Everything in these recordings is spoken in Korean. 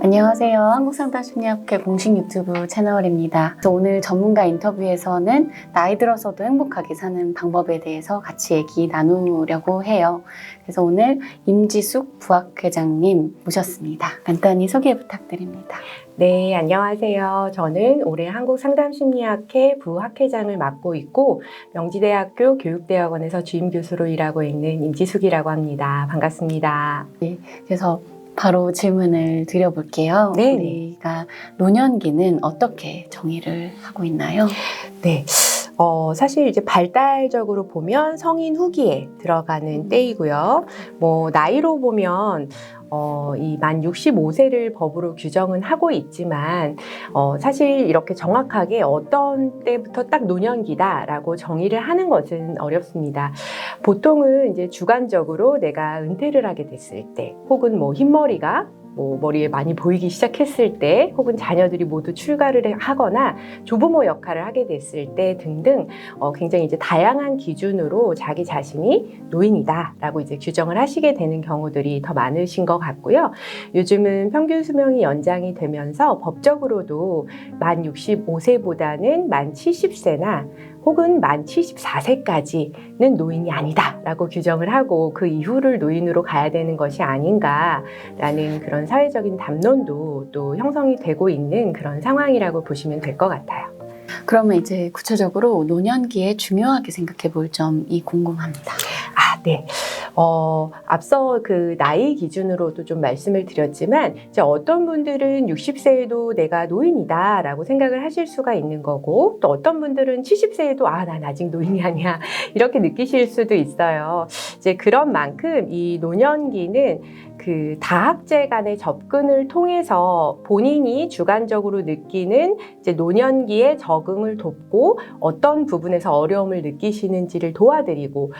안녕하세요. 한국상담심리학회 공식 유튜브 채널입니다. 그래서 오늘 전문가 인터뷰에서는 나이 들어서도 행복하게 사는 방법에 대해서 같이 얘기 나누려고 해요. 그래서 오늘 임지숙 부학회장님 모셨습니다. 간단히 소개 부탁드립니다. 네, 안녕하세요. 저는 올해 한국상담심리학회 부학회장을 맡고 있고 명지대학교 교육대학원에서 주임교수로 일하고 있는 임지숙이라고 합니다. 반갑습니다. 그래서 바로 질문을 드려볼게요. 네. 우리가 노년기는 어떻게 정의를 하고 있나요? 네. 사실 이제 발달적으로 보면 성인 후기에 들어가는 때이고요. 나이로 보면 이 만 65세를 법으로 규정은 하고 있지만 사실 이렇게 정확하게 어떤 때부터 딱 노년기다라고 정의를 하는 것은 어렵습니다. 보통은 이제 주관적으로 내가 은퇴를 하게 됐을 때, 혹은 흰머리가 머리에 많이 보이기 시작했을 때, 혹은 자녀들이 모두 출가를 하거나 조부모 역할을 하게 됐을 때 등등 굉장히 이제 다양한 기준으로 자기 자신이 노인이다라고 이제 규정을 하시게 되는 경우들이 더 많으신 것 같고요. 요즘은 평균 수명이 연장이 되면서 법적으로도 만 65세보다는 만 70세나 혹은 만 74세까지는 노인이 아니다라고 규정을 하고 그 이후를 노인으로 가야 되는 것이 아닌가라는 그런 사회적인 담론도 또 형성이 되고 있는 그런 상황이라고 보시면 될 것 같아요. 그러면 이제 구체적으로 노년기에 중요하게 생각해 볼 점이 궁금합니다. 네. 앞서 그 나이 기준으로도 좀 말씀을 드렸지만, 이제 어떤 분들은 60세에도 내가 노인이다라고 생각을 하실 수가 있는 거고, 또 어떤 분들은 70세에도 난 아직 노인이 아니야 이렇게 느끼실 수도 있어요. 이제 그런 만큼 이 노년기는 그 다학제 간의 접근을 통해서 본인이 주관적으로 느끼는 이제 노년기에 적응을 돕고 어떤 부분에서 어려움을 느끼시는지를 도와드리고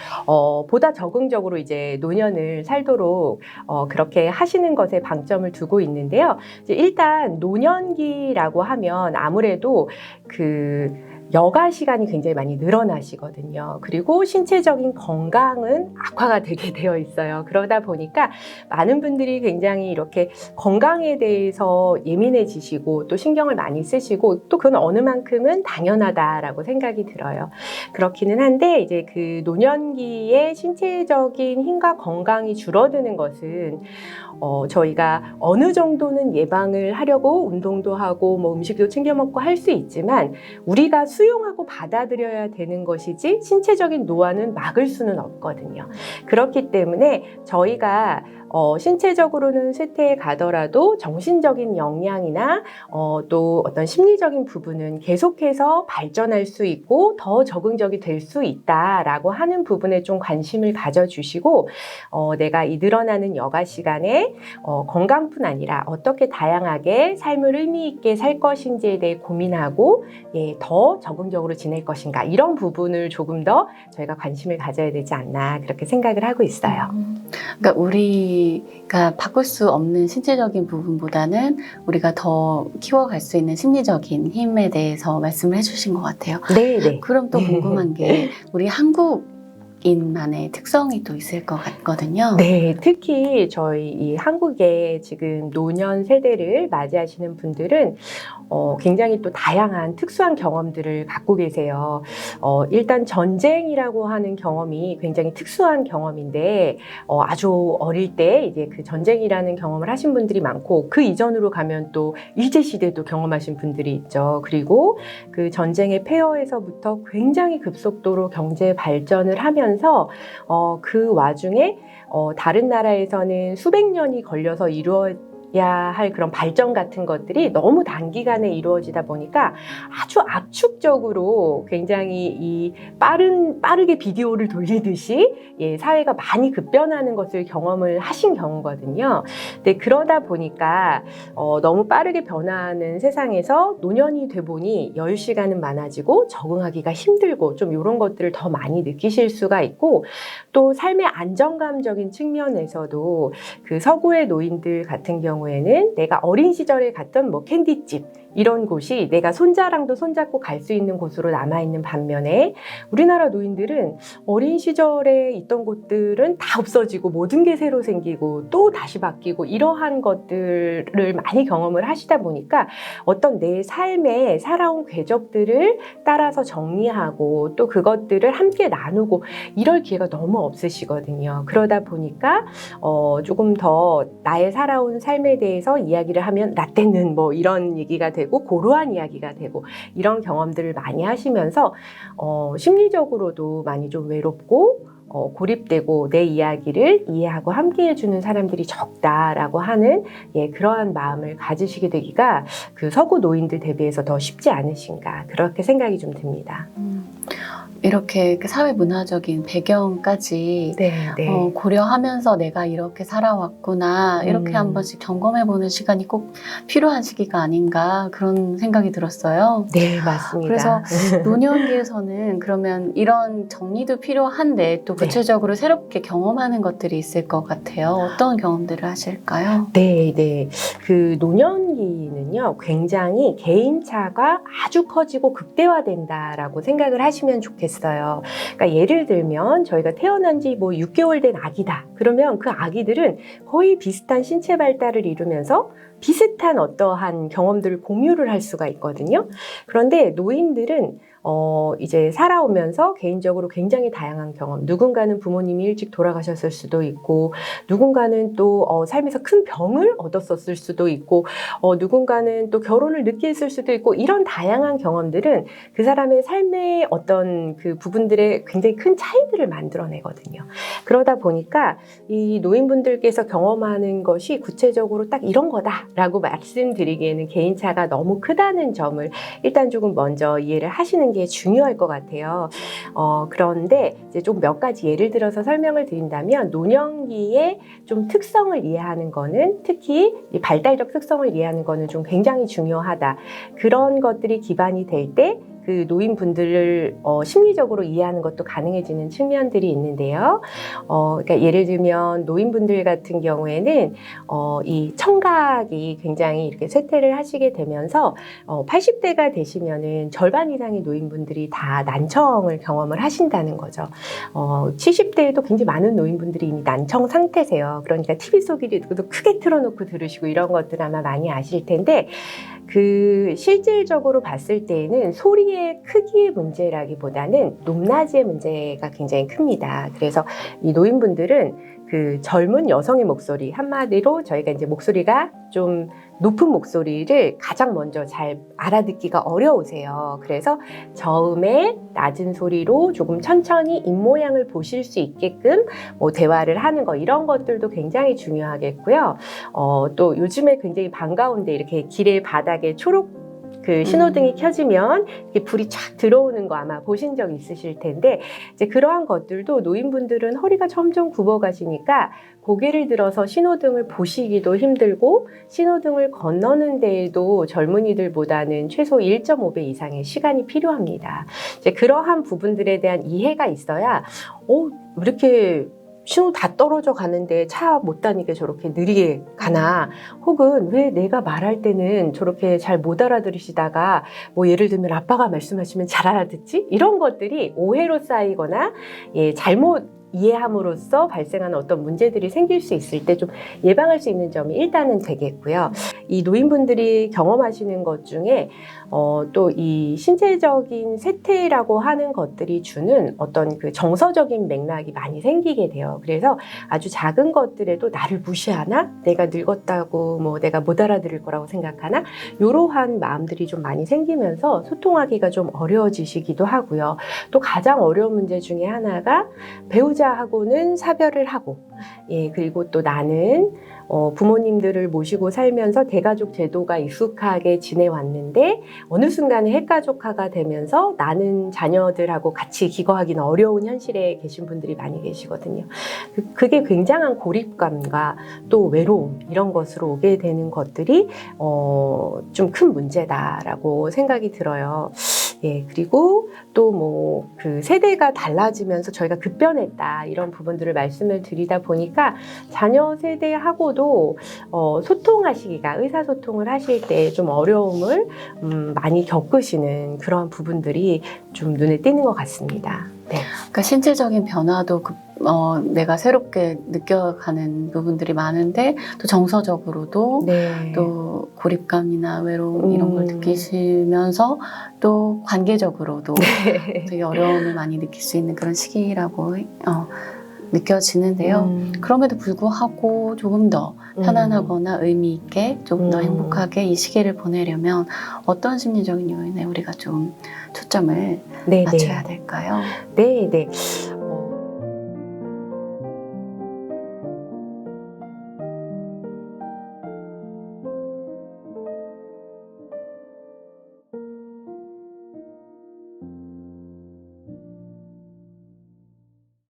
보다 적응적으로 이제 노년을 살도록 그렇게 하시는 것에 방점을 두고 있는데요. 이제 일단 노년기라고 하면 아무래도 여가 시간이 굉장히 많이 늘어나시거든요. 그리고 신체적인 건강은 악화가 되게 되어 있어요. 그러다 보니까 많은 분들이 굉장히 이렇게 건강에 대해서 예민해지시고 또 신경을 많이 쓰시고 또 그건 어느 만큼은 당연하다라고 생각이 들어요. 그렇기는 한데 이제 그 노년기에 신체적인 힘과 건강이 줄어드는 것은 저희가 어느 정도는 예방을 하려고 운동도 하고 음식도 챙겨 먹고 할 수 있지만 우리가 수용하고 받아들여야 되는 것이지 신체적인 노화는 막을 수는 없거든요. 그렇기 때문에 저희가 신체적으로는 쇠퇴에 가더라도 정신적인 역량이나 또 어떤 심리적인 부분은 계속해서 발전할 수 있고 더 적응적이 될 수 있다라고 하는 부분에 좀 관심을 가져주시고 내가 이 늘어나는 여가 시간에 건강뿐 아니라 어떻게 다양하게 삶을 의미 있게 살 것인지에 대해 고민하고 더 적응적으로 지낼 것인가 이런 부분을 조금 더 저희가 관심을 가져야 되지 않나 그렇게 생각을 하고 있어요. 그러니까 우리가 바꿀 수 없는 신체적인 부분보다는 우리가 더 키워갈 수 있는 심리적인 힘에 대해서 말씀을 해주신 것 같아요. 네. 그럼 또 궁금한 게 우리 한국인만의 특성이 또 있을 것 같거든요. 네, 특히 저희 이 한국에 지금 노년 세대를 맞이하시는 분들은 굉장히 또 다양한 특수한 경험들을 갖고 계세요. 일단 전쟁이라고 하는 경험이 굉장히 특수한 경험인데 아주 어릴 때 이제 그 전쟁이라는 경험을 하신 분들이 많고 그 이전으로 가면 또 일제시대도 경험하신 분들이 있죠. 그리고 그 전쟁의 폐허에서부터 굉장히 급속도로 경제 발전을 하면서 그 와중에 다른 나라에서는 수백 년이 걸려서 이루어야 할 그런 발전 같은 것들이 너무 단기간에 이루어지다 보니까 아주 압축적으로 굉장히 빠르게 비디오를 돌리듯이 사회가 많이 급변하는 것을 경험을 하신 경우거든요. 근데 그러다 보니까 너무 빠르게 변화하는 세상에서 노년이 돼 보니 여유 시간은 많아지고 적응하기가 힘들고 좀 이런 것들을 더 많이 느끼실 수가 있고 또 삶의 안정감적인 측면에서도 그 서구의 노인들 같은 경우에는 내가 어린 시절에 갔던 캔디집 이런 곳이 내가 손자랑도 손잡고 갈 수 있는 곳으로 남아있는 반면에 우리나라 노인들은 어린 시절에 있던 곳들은 다 없어지고 모든 게 새로 생기고 또 다시 바뀌고 이러한 것들을 많이 경험을 하시다 보니까 어떤 내 삶에 살아온 궤적들을 따라서 정리하고 또 그것들을 함께 나누고 이럴 기회가 너무 없으시거든요. 그러다 보니까 조금 더 나의 살아온 삶에 대해서 이야기를 하면 나 때는 뭐 이런 얘기가 되고 고루한 이야기가 되고 이런 경험들을 많이 하시면서 심리적으로도 많이 좀 외롭고 고립되고 내 이야기를 이해하고 함께 해주는 사람들이 적다라고 하는 그러한 마음을 가지시게 되기가 그 서구 노인들 대비해서 더 쉽지 않으신가 그렇게 생각이 좀 듭니다. 이렇게 그 사회 문화적인 배경까지 고려하면서 내가 이렇게 살아왔구나 이렇게 한 번씩 점검해보는 시간이 꼭 필요한 시기가 아닌가 그런 생각이 들었어요. 네, 맞습니다. 그래서 노년기에서는 그러면 이런 정리도 필요한데 또 구체적으로 새롭게 경험하는 것들이 있을 것 같아요. 어떤 경험들을 하실까요? 네. 그 노년기는요, 굉장히 개인차가 아주 커지고 극대화된다라고 생각을 하시면 좋겠어요. 그러니까 예를 들면 저희가 태어난 지 뭐 6개월 된 아기다. 그러면 그 아기들은 거의 비슷한 신체 발달을 이루면서 비슷한 어떠한 경험들을 공유를 할 수가 있거든요. 그런데 노인들은 이제 살아오면서 개인적으로 굉장히 다양한 경험, 누군가는 부모님이 일찍 돌아가셨을 수도 있고, 누군가는 또 삶에서 큰 병을 얻었었을 수도 있고, 누군가는 또 결혼을 늦게 했을 수도 있고, 이런 다양한 경험들은 그 사람의 삶의 어떤 그 부분들의 굉장히 큰 차이들을 만들어내거든요. 그러다 보니까 이 노인분들께서 경험하는 것이 구체적으로 딱 이런 거다라고 말씀드리기에는 개인차가 너무 크다는 점을 일단 조금 먼저 이해를 하시는 게 중요할 것 같아요. 그런데 이제 좀 몇 가지 예를 들어서 설명을 드린다면 노년기의 좀 특성을 이해하는 거는 특히 이 발달적 특성을 이해하는 거는 좀 굉장히 중요하다. 그런 것들이 기반이 될 때 그 노인분들을 심리적으로 이해하는 것도 가능해지는 측면들이 있는데요. 그러니까 예를 들면 노인분들 같은 경우에는 이 청각이 굉장히 이렇게 쇠퇴를 하시게 되면서 80대가 되시면은 절반 이상의 노인분들이 다 난청을 경험을 하신다는 거죠. 70대에도 굉장히 많은 노인분들이 이미 난청 상태세요. 그러니까 TV 소리도 크게 틀어놓고 들으시고 이런 것들 아마 많이 아실 텐데 그 실질적으로 봤을 때에는 소리의 크기의 문제라기보다는 높낮이의 문제가 굉장히 큽니다. 그래서 이 노인분들은 그 젊은 여성의 목소리, 한마디로 저희가 이제 목소리가 좀 높은 목소리를 가장 먼저 잘 알아듣기가 어려우세요. 그래서 저음의 낮은 소리로 조금 천천히 입모양을 보실 수 있게끔 뭐 대화를 하는 거 이런 것들도 굉장히 중요하겠고요. 또 요즘에 굉장히 반가운데 이렇게 길의 바닥에 초록 그 신호등이 켜지면 이렇게 불이 쫙 들어오는 거 아마 보신 적 있으실 텐데 이제 그러한 것들도 노인분들은 허리가 점점 굽어가시니까 고개를 들어서 신호등을 보시기도 힘들고 신호등을 건너는 데에도 젊은이들보다는 최소 1.5배 이상의 시간이 필요합니다. 이제 그러한 부분들에 대한 이해가 있어야 왜 이렇게 신호 다 떨어져 가는데 차 못 다니게 저렇게 느리게 가나 혹은 왜 내가 말할 때는 저렇게 잘 못 알아들으시다가 뭐 예를 들면 아빠가 말씀하시면 잘 알아듣지? 이런 것들이 오해로 쌓이거나 잘못 이해함으로써 발생하는 어떤 문제들이 생길 수 있을 때 좀 예방할 수 있는 점이 일단은 되겠고요. 이 노인분들이 경험하시는 것 중에 또 이 신체적인 쇠퇴라고 하는 것들이 주는 어떤 그 정서적인 맥락이 많이 생기게 돼요. 그래서 아주 작은 것들에도 나를 무시하나? 내가 늙었다고 뭐 내가 못 알아들을 거라고 생각하나? 이러한 마음들이 좀 많이 생기면서 소통하기가 좀 어려워지시기도 하고요. 또 가장 어려운 문제 중에 하나가 배우자하고는 사별을 하고 그리고 또 나는 부모님들을 모시고 살면서 대가족 제도가 익숙하게 지내왔는데 어느 순간에 핵가족화가 되면서 나는 자녀들하고 같이 기거하기는 어려운 현실에 계신 분들이 많이 계시거든요. 그게 굉장한 고립감과 또 외로움 이런 것으로 오게 되는 것들이 좀 큰 문제다라고 생각이 들어요. 예, 그리고 또 뭐 그 세대가 달라지면서 저희가 급변했다 이런 부분들을 말씀을 드리다 보니까 자녀 세대하고도 소통하시기가 의사소통을 하실 때 좀 어려움을 많이 겪으시는 그런 부분들이 좀 눈에 띄는 것 같습니다. 네. 그러니까 신체적인 변화도 내가 새롭게 느껴가는 부분들이 많은데 또 정서적으로도 네. 또 고립감이나 외로움 이런 걸 느끼시면서 또 관계적으로도 되게 어려움을 많이 느낄 수 있는 그런 시기라고 느껴지는데요. 그럼에도 불구하고 조금 더 편안하거나 의미 있게 좀 더 행복하게 이 시기를 보내려면 어떤 심리적인 요인에 우리가 좀 초점을 네, 맞춰야 될까요? 네, 네.